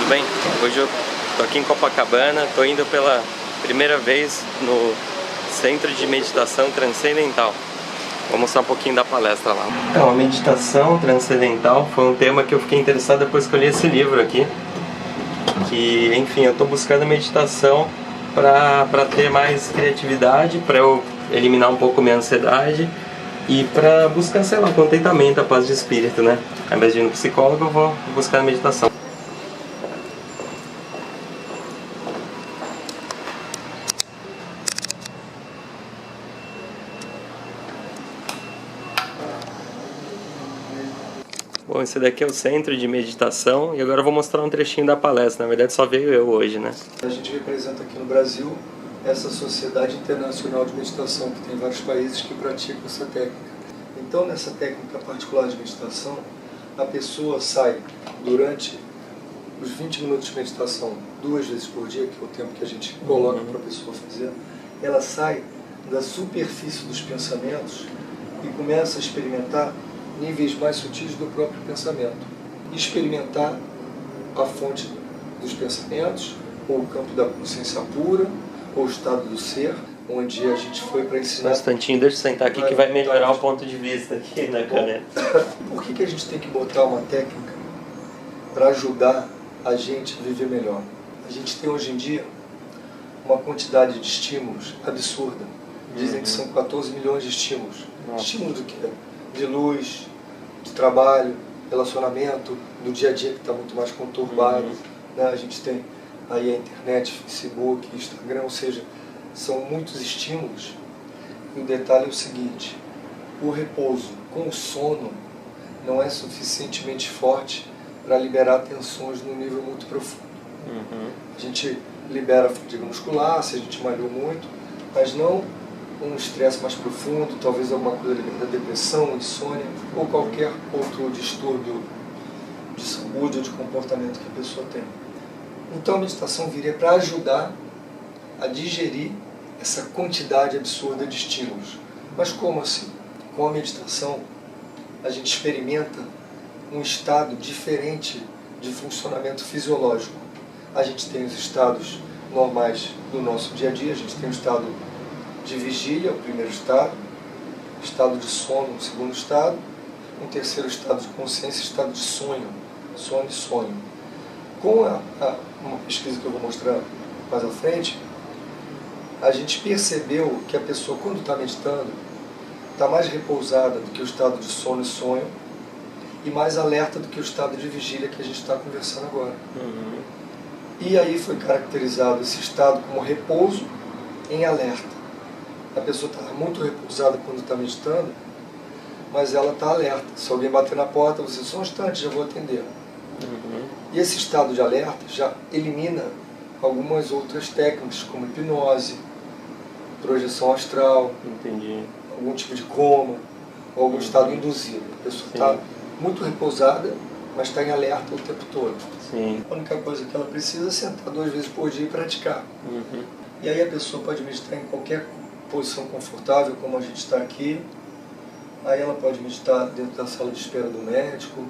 tudo bem? Hoje eu tô aqui em Copacabana, tô indo pela primeira vez no Centro de Meditação Transcendental. Vou mostrar um pouquinho da palestra lá. Então, a meditação transcendental foi um tema que eu fiquei interessado depois que eu li esse livro aqui. Que, enfim, eu tô buscando a meditação para ter mais criatividade, para eu eliminar um pouco minha ansiedade e para buscar, sei lá, o contentamento, a paz de espírito, né? Ao invés de ir no psicólogo, eu vou buscar a meditação. Bom, esse daqui é o Centro de Meditação e agora eu vou mostrar um trechinho da palestra. Na verdade só veio eu hoje, né? A gente representa aqui no Brasil essa Sociedade Internacional de Meditação, que tem vários países que praticam essa técnica. Então, nessa técnica particular de meditação, a pessoa sai durante os 20 minutos de meditação 2 vezes por dia, que é o tempo que a gente coloca para a pessoa fazer, ela sai da superfície dos pensamentos e começa a experimentar níveis mais sutis do próprio pensamento. Experimentar a fonte dos pensamentos, ou o campo da consciência pura, ou o estado do ser, onde a gente foi para ensinar... Um instantinho, deixa eu sentar aqui que vai melhorar o ponto de vista aqui na câmera. Por que a gente tem que botar uma técnica para ajudar a gente a viver melhor? A gente tem hoje em dia uma quantidade de estímulos absurda. Dizem que são 14 milhões de estímulos. Nossa. Estímulos do quê? De luz, de trabalho, relacionamento, do dia a dia que está muito mais conturbado. Né? A gente tem aí a internet, Facebook, Instagram, ou seja, são muitos estímulos. E o detalhe é o seguinte: o repouso com o sono não é suficientemente forte para liberar tensões num nível muito profundo. A gente libera a fadiga muscular, se a gente malhou muito, mas não um estresse mais profundo, talvez alguma coisa ligada à depressão, insônia, ou qualquer outro distúrbio de saúde ou de comportamento que a pessoa tem. Então a meditação viria para ajudar a digerir essa quantidade absurda de estímulos. Mas como assim? Com a meditação, a gente experimenta um estado diferente de funcionamento fisiológico. A gente tem os estados normais do nosso dia a dia, a gente tem o estado de vigília, o primeiro estado de sono, o segundo estado, um terceiro estado de consciência, estado de sonho, sono e sonho. Com uma pesquisa que eu vou mostrar mais à frente, a gente percebeu que a pessoa, quando está meditando, está mais repousada do que o estado de sono e sonho e mais alerta do que o estado de vigília que a gente está conversando agora. E aí foi caracterizado esse estado como repouso em alerta. A pessoa está muito repousada quando está meditando, mas ela está alerta. Se alguém bater na porta, você só um instante, já vou atender. E esse estado de alerta já elimina algumas outras técnicas, como hipnose, projeção astral, algum tipo de coma, ou algum estado induzido. A pessoa está muito repousada, mas está em alerta o tempo todo. A única coisa que ela precisa é sentar 2 vezes por dia e praticar. E aí a pessoa pode meditar em qualquer posição confortável, como a gente está aqui. Aí ela pode meditar dentro da sala de espera do médico,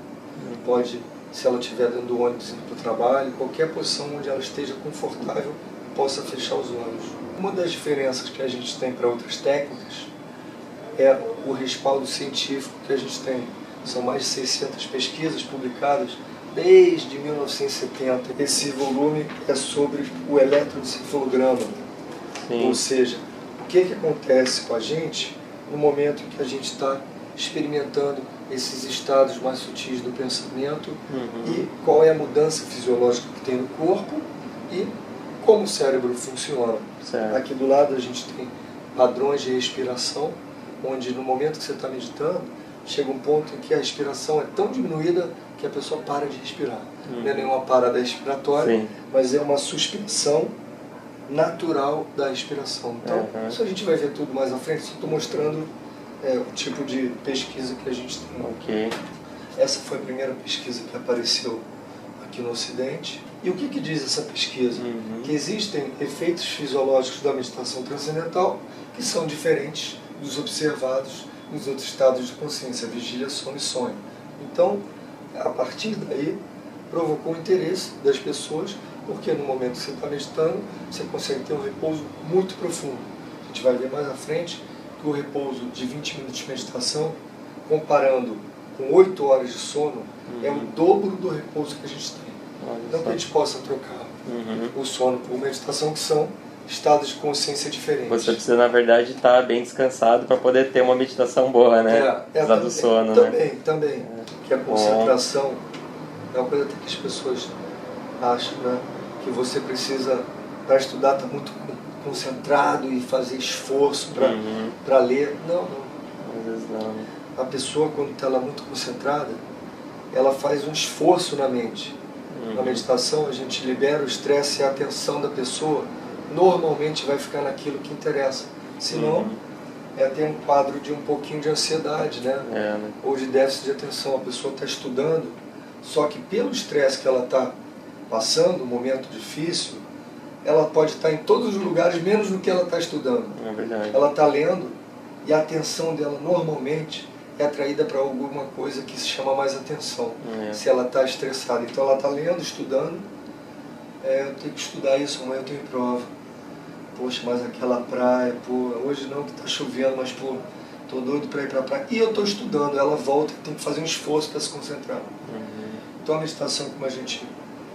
pode, se ela estiver dentro do ônibus indo para o trabalho, qualquer posição onde ela esteja confortável, possa fechar os olhos. Uma das diferenças que a gente tem para outras técnicas é o respaldo científico que a gente tem. São mais de 600 pesquisas publicadas desde 1970. Esse volume é sobre o eletroencefalograma, ou seja, o que acontece com a gente no momento em que a gente está experimentando esses estados mais sutis do pensamento e qual é a mudança fisiológica que tem no corpo e como o cérebro funciona. Aqui do lado a gente tem padrões de respiração, onde no momento que você está meditando, chega um ponto em que a respiração é tão diminuída que a pessoa para de respirar. Não é nenhuma parada respiratória, mas é uma suspensão natural da respiração. Então, isso a gente vai ver tudo mais à frente, só estou mostrando o tipo de pesquisa que a gente tem. Essa foi a primeira pesquisa que apareceu aqui no Ocidente. E o que diz essa pesquisa? Que existem efeitos fisiológicos da meditação transcendental que são diferentes dos observados nos outros estados de consciência, vigília, sono e sonho. Então, a partir daí, provocou o interesse das pessoas, porque no momento que você está meditando, você consegue ter um repouso muito profundo. A gente vai ver mais à frente que o repouso de 20 minutos de meditação, comparando com 8 horas de sono, é o dobro do repouso que a gente tem. Não que a gente possa trocar o sono por meditação, que são estados de consciência diferentes. Você precisa, na verdade, estar bem descansado para poder ter uma meditação boa, né? Apesar do sono, né? Também. Que a concentração é uma coisa que as pessoas acham, né? Que você precisa, para estudar, estar muito concentrado e fazer esforço para ler. Não. Às vezes não. A pessoa, quando está lá muito concentrada, ela faz um esforço na mente. Na meditação, a gente libera o estresse e a atenção da pessoa normalmente vai ficar naquilo que interessa. Senão, tem um quadro de um pouquinho de ansiedade, né? Ou de déficit de atenção. A pessoa está estudando, só que pelo estresse que ela está passando, um momento difícil, ela pode estar em todos os lugares, menos no que ela está estudando. É verdade. Ela está lendo e a atenção dela normalmente é atraída para alguma coisa que se chama mais atenção, se ela está estressada. Então ela está lendo, estudando, eu tenho que estudar isso, amanhã eu tenho prova. Poxa, mas aquela praia, hoje não que está chovendo, mas estou doido para ir para a praia. E eu estou estudando, ela volta e tem que fazer um esforço para se concentrar. Então a meditação, como a gente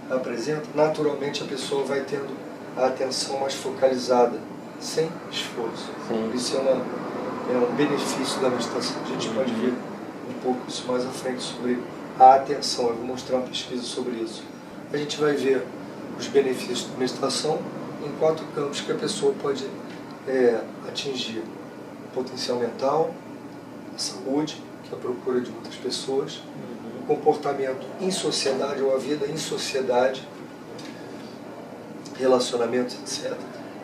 apresenta, naturalmente a pessoa vai tendo a atenção mais focalizada, sem esforço. Isso é um benefício da meditação. A gente pode ver um pouco isso mais à frente sobre a atenção. Eu vou mostrar uma pesquisa sobre isso. A gente vai ver os benefícios da meditação em 4 campos que a pessoa pode atingir: o potencial mental, a saúde, que é a procura de muitas pessoas, o comportamento em sociedade ou a vida em sociedade, relacionamentos, etc.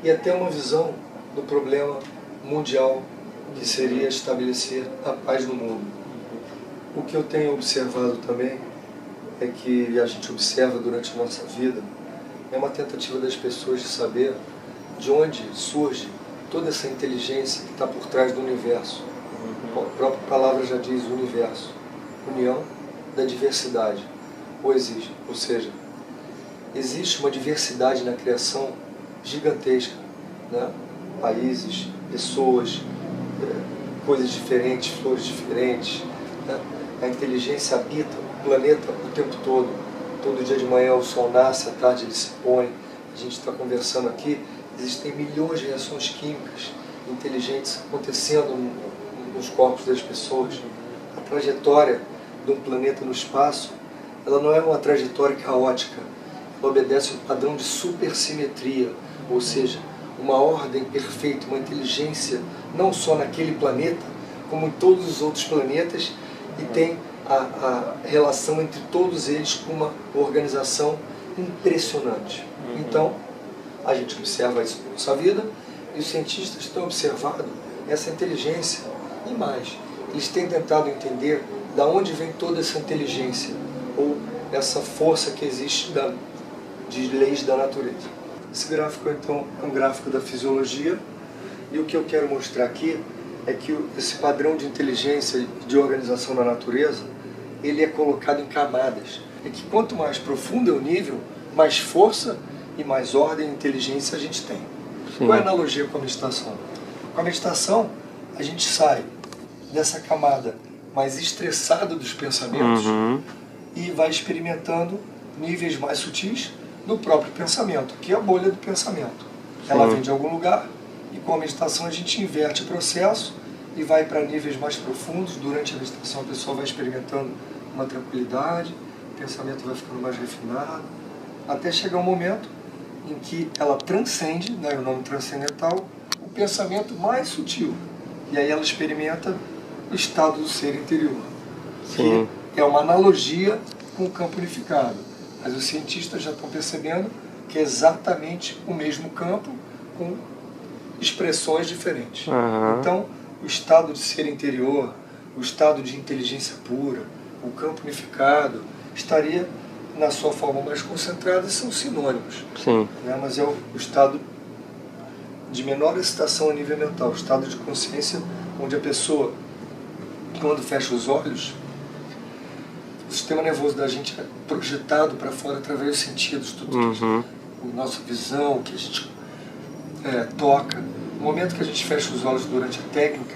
E até uma visão do problema mundial, que seria estabelecer a paz no mundo. O que eu tenho observado também é que a gente observa durante a nossa vida é uma tentativa das pessoas de saber de onde surge toda essa inteligência que está por trás do universo. A própria palavra já diz universo, união da diversidade, ou seja, existe uma diversidade na criação gigantesca, né? Países, pessoas, coisas diferentes, flores diferentes, né? A inteligência habita o planeta o tempo todo. Todo dia de manhã o sol nasce, à tarde ele se põe. A gente está conversando aqui, existem milhões de reações químicas inteligentes acontecendo nos corpos das pessoas. A trajetória de um planeta no espaço, ela não é uma trajetória caótica, ela obedece um padrão de supersimetria, ou seja, uma ordem perfeita, uma inteligência não só naquele planeta, como em todos os outros planetas, e tem a relação entre todos eles com uma organização impressionante. Então, a gente observa isso na nossa vida, e os cientistas têm observado essa inteligência, e mais, eles têm tentado entender de onde vem toda essa inteligência, ou essa força que existe de leis da natureza. Esse gráfico, então, é um gráfico da fisiologia, e o que eu quero mostrar aqui é que esse padrão de inteligência e de organização na natureza, ele é colocado em camadas. É que quanto mais profundo é o nível, mais força e mais ordem e inteligência a gente tem. Qual é a analogia com a meditação? Com a meditação, a gente sai dessa camada mais estressada dos pensamentos e vai experimentando níveis mais sutis do próprio pensamento, que é a bolha do pensamento. Ela vem de algum lugar, e com a meditação a gente inverte o processo e vai para níveis mais profundos. Durante a meditação a pessoa vai experimentando uma tranquilidade, o pensamento vai ficando mais refinado, até chegar um momento em que ela transcende, né, o nome transcendental, o pensamento mais sutil. E aí ela experimenta o estado do ser interior, que é uma analogia com o campo unificado. Mas os cientistas já estão percebendo que é exatamente o mesmo campo, com expressões diferentes. Então, o estado de ser interior, o estado de inteligência pura, o campo unificado, estaria na sua forma mais concentrada, e são sinônimos. Né? Mas é o estado de menor excitação a nível mental, o estado de consciência onde a pessoa, quando fecha os olhos, sistema nervoso da gente é projetado para fora através dos sentidos, tudo a nossa visão, o que a gente toca. No momento que a gente fecha os olhos durante a técnica,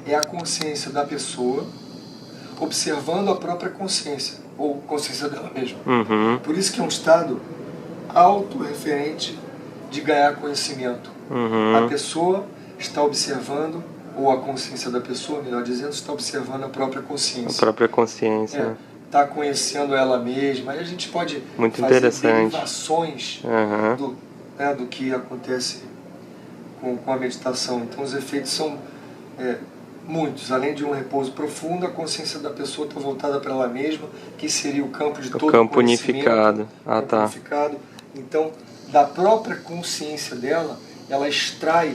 é a consciência da pessoa observando a própria consciência, ou consciência dela mesma. Por isso que é um estado autorreferente de ganhar conhecimento. A pessoa está observando, ou a consciência da pessoa, melhor dizendo, está observando a própria consciência. A própria consciência. Está conhecendo ela mesma. Aí a gente pode muito fazer interessante. derivações do que acontece com a meditação. Então os efeitos são muitos. Além de um repouso profundo, a consciência da pessoa está voltada para ela mesma, que seria o campo de todo o campo conhecimento. unificado. Unificado. Então, da própria consciência dela, ela extrai,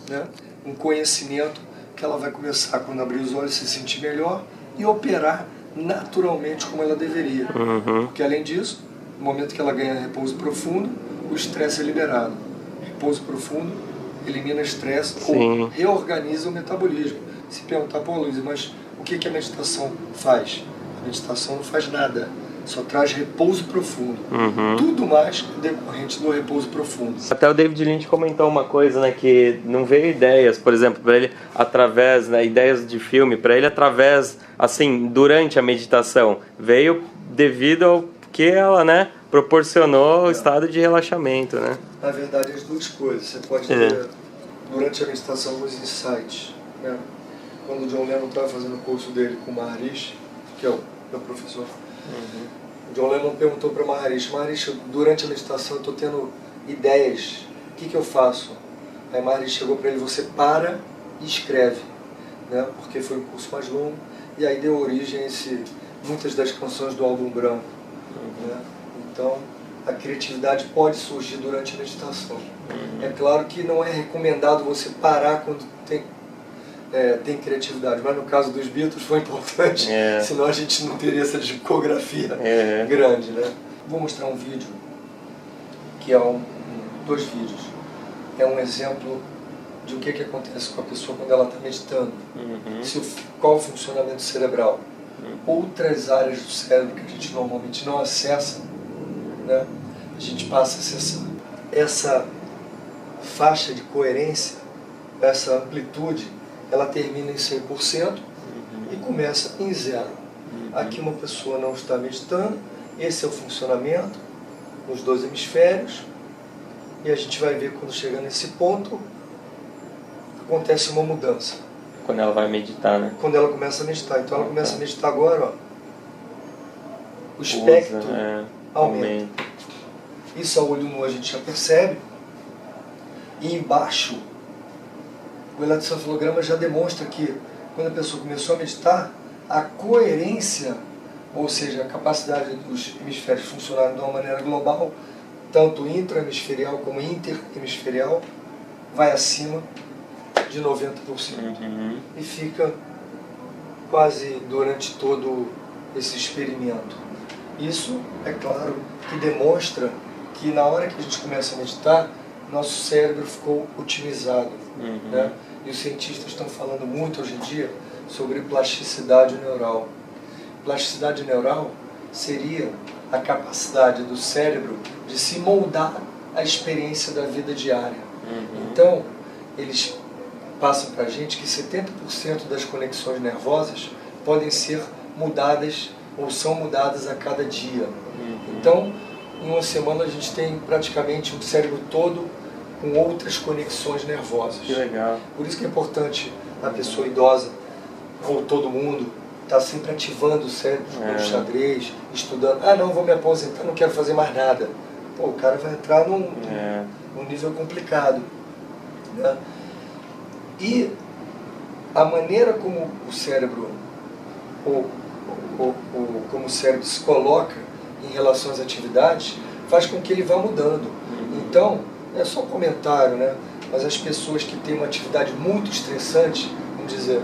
né, um conhecimento que ela vai começar, quando abrir os olhos, se sentir melhor e operar naturalmente como ela deveria. Porque além disso, no momento que ela ganha repouso profundo, o estresse é liberado. Repouso profundo elimina estresse ou reorganiza o metabolismo. Se perguntar, pô Luiz, mas o que a meditação faz? A meditação não faz nada, só traz repouso profundo. Tudo mais decorrente do repouso profundo. Até o David Lynch comentou uma coisa, né, que não veio ideias, por exemplo, para ele através, né, ideias de filme, para ele através, assim, durante a meditação, veio devido ao que ela, né, proporcionou o estado de relaxamento, né? Na verdade, as duas coisas. Você pode ter, durante a meditação, alguns insights, né? Quando o John Lennon estava fazendo o curso dele com o Maharishi, que é o meu professor, o John Lennon perguntou para o Maharishi, durante a meditação eu estou tendo ideias, o que eu faço? Aí o Maharishi chegou para ele, você para e escreve, né? Porque foi um curso mais longo, e aí deu origem a muitas das canções do álbum branco. Né? Então, a criatividade pode surgir durante a meditação. É claro que não é recomendado você parar quando tem criatividade, mas no caso dos Beatles foi importante, senão a gente não teria essa discografia grande. Né? Vou mostrar um vídeo, que é dois vídeos. É um exemplo de o que acontece com a pessoa quando ela está meditando. Qual o funcionamento cerebral. Outras áreas do cérebro que a gente normalmente não acessa, né? A gente passa a acessar. Essa faixa de coerência, essa amplitude, ela termina em 100% e começa em 0. Aqui uma pessoa não está meditando, esse é o funcionamento nos dois hemisférios, e a gente vai ver quando chegar nesse ponto, acontece uma mudança. Quando ela vai meditar, né? Quando ela começa a meditar. Então ela começa a meditar agora, ó. O espectro aumenta. Isso a olho nu a gente já percebe. E embaixo, o eletroencefalograma já demonstra que quando a pessoa começou a meditar, a coerência, ou seja, a capacidade dos hemisférios funcionarem de uma maneira global, tanto intrahemisferial como interhemisferial, vai acima de 90%. E fica quase durante todo esse experimento. Isso, é claro, que demonstra que na hora que a gente começa a meditar, nosso cérebro ficou otimizado. Né? E os cientistas estão falando muito hoje em dia sobre plasticidade neural. Plasticidade neural seria a capacidade do cérebro de se moldar à experiência da vida diária. Então, eles passam para a gente que 70% das conexões nervosas podem ser mudadas ou são mudadas a cada dia. Então, em uma semana a gente tem praticamente o cérebro todo com outras conexões nervosas. Que legal. Por isso que é importante a pessoa idosa, ou todo mundo, estar sempre ativando o cérebro, jogando xadrez, estudando. Ah, não, vou me aposentar, não quero fazer mais nada. Pô, o cara vai entrar num nível complicado. Né? E a maneira como o cérebro, como o cérebro se coloca em relação às atividades, faz com que ele vá mudando. Então, é só um comentário, né? Mas as pessoas que têm uma atividade muito estressante, vamos dizer,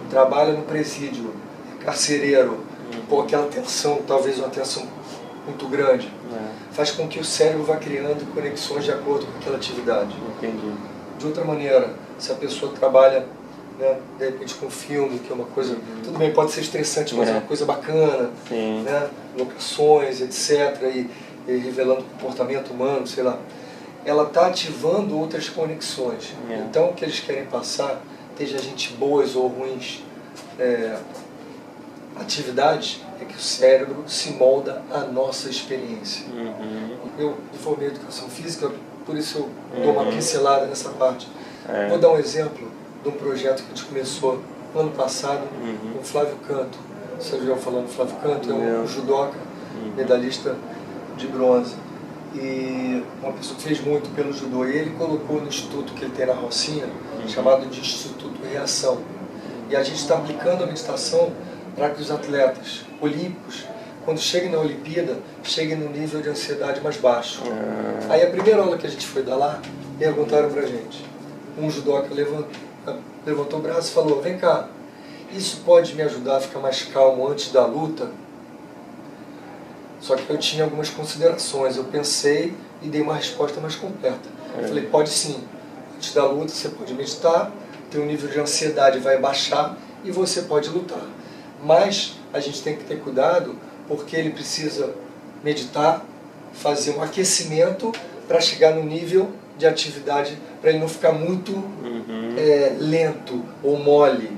trabalha no presídio, é carcereiro, pô, aquela tensão, talvez uma tensão muito grande, faz com que o cérebro vá criando conexões de acordo com aquela atividade. Entendi. De outra maneira, se a pessoa trabalha né? De repente com um filme, que é uma coisa, tudo bem, pode ser estressante, mas é uma coisa bacana, né? Locações, etc, e revelando o comportamento humano, sei lá. Ela está ativando outras conexões. Então o que eles querem passar, seja gente boas ou ruins atividades, é que o cérebro se molda à nossa experiência. Eu formei educação física, por isso eu dou uma pincelada nessa parte. Vou dar um exemplo de um projeto que a gente começou no ano passado com o Flávio Canto. Você já ouviu falando do Flávio Canto? É um judoca, medalhista de bronze. E uma pessoa que fez muito pelo judô. E ele colocou no instituto que ele tem na Rocinha, chamado de Instituto Reação. E a gente está aplicando a meditação para que os atletas olímpicos, quando cheguem na Olimpíada, cheguem no nível de ansiedade mais baixo. Aí a primeira aula que a gente foi dar lá, perguntaram pra gente. Um judoca levantou o braço e falou, vem cá, isso pode me ajudar a ficar mais calmo antes da luta? Só que eu tinha algumas considerações, eu pensei e dei uma resposta mais completa. Eu falei, pode sim, antes da luta você pode meditar, teu nível de ansiedade vai baixar e você pode lutar. Mas a gente tem que ter cuidado, porque ele precisa meditar, fazer um aquecimento para chegar no nível de atividade, para ele não ficar muito lento ou mole,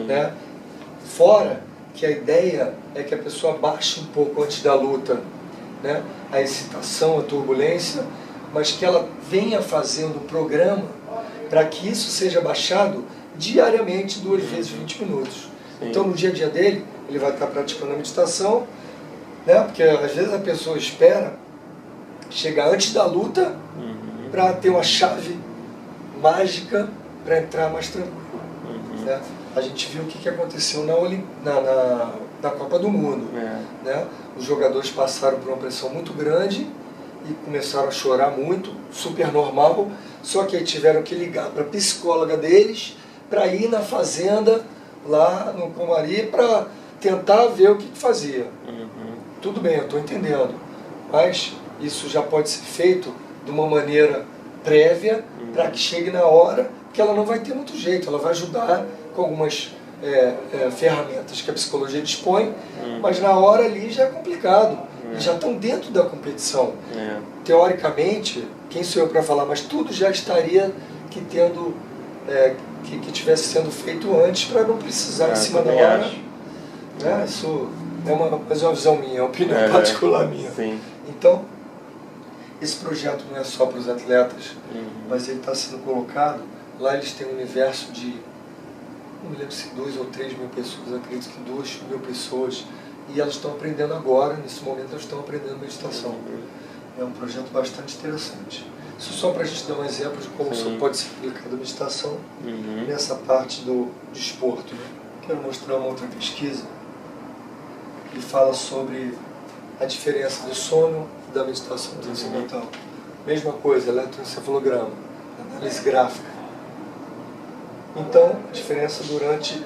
né? Fora que a ideia é que a pessoa baixe um pouco antes da luta, né? A excitação, a turbulência, mas que ela venha fazendo o programa para que isso seja baixado diariamente 2 vezes 20 minutos. Então no dia a dia dele, ele vai estar praticando a meditação, né? Porque às vezes a pessoa espera chegar antes da luta para ter uma chave mágica para entrar mais tranquilo. Né? A gente viu o que aconteceu na Copa do Mundo. Né? Os jogadores passaram por uma pressão muito grande e começaram a chorar muito, super normal, só que aí tiveram que ligar para a psicóloga deles para ir na fazenda, lá no Comari, para tentar ver o que fazia. Tudo bem, eu estou entendendo, mas isso já pode ser feito de uma maneira prévia para que chegue na hora, que ela não vai ter muito jeito, ela vai ajudar com algumas ferramentas que a psicologia dispõe, mas na hora ali já é complicado, eles já estão dentro da competição. Teoricamente, quem sou eu para falar, mas tudo já estaria que tivesse sendo feito antes para não precisar em cima da hora. Né? Isso é uma visão minha, é uma opinião particular minha. Então, esse projeto não é só para os atletas, mas ele está sendo colocado, lá eles têm um universo de, não me lembro se 2 ou 3 mil pessoas, acredito que 2 mil pessoas, e elas estão aprendendo agora, nesse momento elas estão aprendendo meditação. É um projeto bastante interessante. Isso só para a gente dar um exemplo de como isso pode ser aplicado a meditação nessa parte do desporto. Né? Quero mostrar uma outra pesquisa que fala sobre a diferença do sono e da meditação transcendental. Mesma coisa, eletroencefalograma, análise gráfica. Então, a diferença durante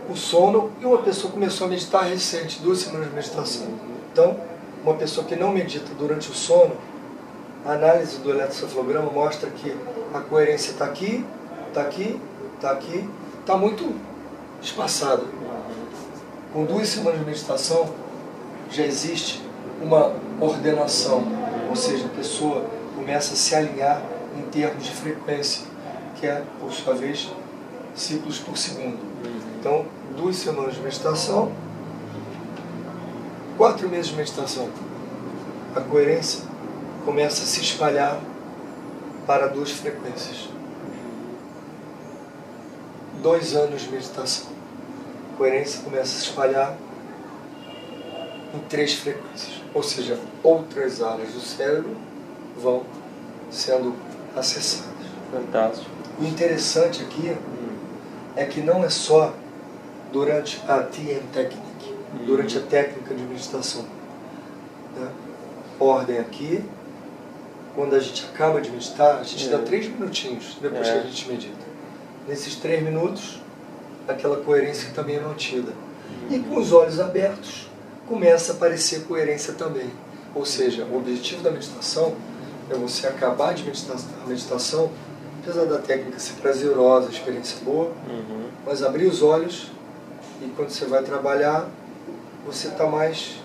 o sono, e uma pessoa começou a meditar recente, 2 semanas de meditação. Então, uma pessoa que não medita durante o sono, a análise do eletroencefalograma mostra que a coerência está aqui, está aqui, está aqui, está muito espaçada. Com 2 semanas de meditação, já existe uma ordenação, ou seja, a pessoa começa a se alinhar em termos de frequência, que é, por sua vez, ciclos por segundo. Então, 2 semanas de meditação, 4 meses de meditação, a coerência começa a se espalhar para 2 frequências. 2 anos de meditação, a coerência começa a se espalhar em 3 frequências, ou seja, outras áreas do cérebro vão sendo acessadas. Fantástico. O interessante aqui é que não é só durante a TM Technique, durante a técnica de meditação. Né? Ordem aqui, quando a gente acaba de meditar, a gente dá 3 minutinhos depois que a gente medita. Nesses 3 minutos, aquela coerência também é mantida. E com os olhos abertos, começa a aparecer coerência também. Ou seja, o objetivo da meditação é você acabar de meditar a meditação, apesar da técnica ser prazerosa, experiência boa, mas abrir os olhos e quando você vai trabalhar, você está mais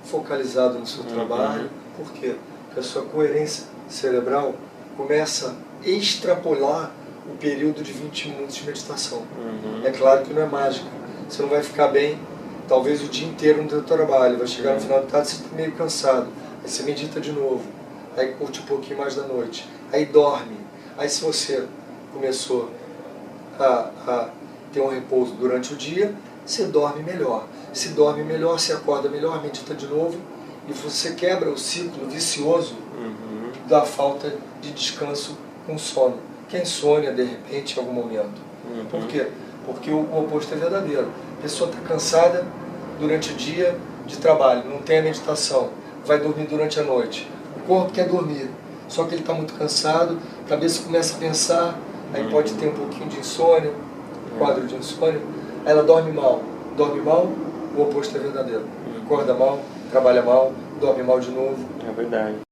focalizado no seu trabalho. Por quê? Porque a sua coerência cerebral começa a extrapolar o período de 20 minutos de meditação. É claro que não é mágica. Você não vai ficar bem, talvez o dia inteiro no seu trabalho. Vai chegar no final da tarde, você está meio cansado. Aí você medita de novo. Aí curte um pouquinho mais da noite. Aí dorme. Aí se você começou a ter um repouso durante o dia, você dorme melhor. Se dorme melhor, você acorda melhor, medita de novo. E você quebra o ciclo vicioso da falta de descanso com sono. Que é insônia, de repente, em algum momento. Por quê? Porque o oposto é verdadeiro. A pessoa está cansada durante o dia de trabalho, não tem a meditação, vai dormir durante a noite. O corpo quer dormir, só que ele está muito cansado, a cabeça começa a pensar, aí pode ter um pouquinho de insônia, quadro de insônia, aí ela dorme mal. Dorme mal, o oposto é verdadeiro. Acorda mal, trabalha mal, dorme mal de novo. É verdade.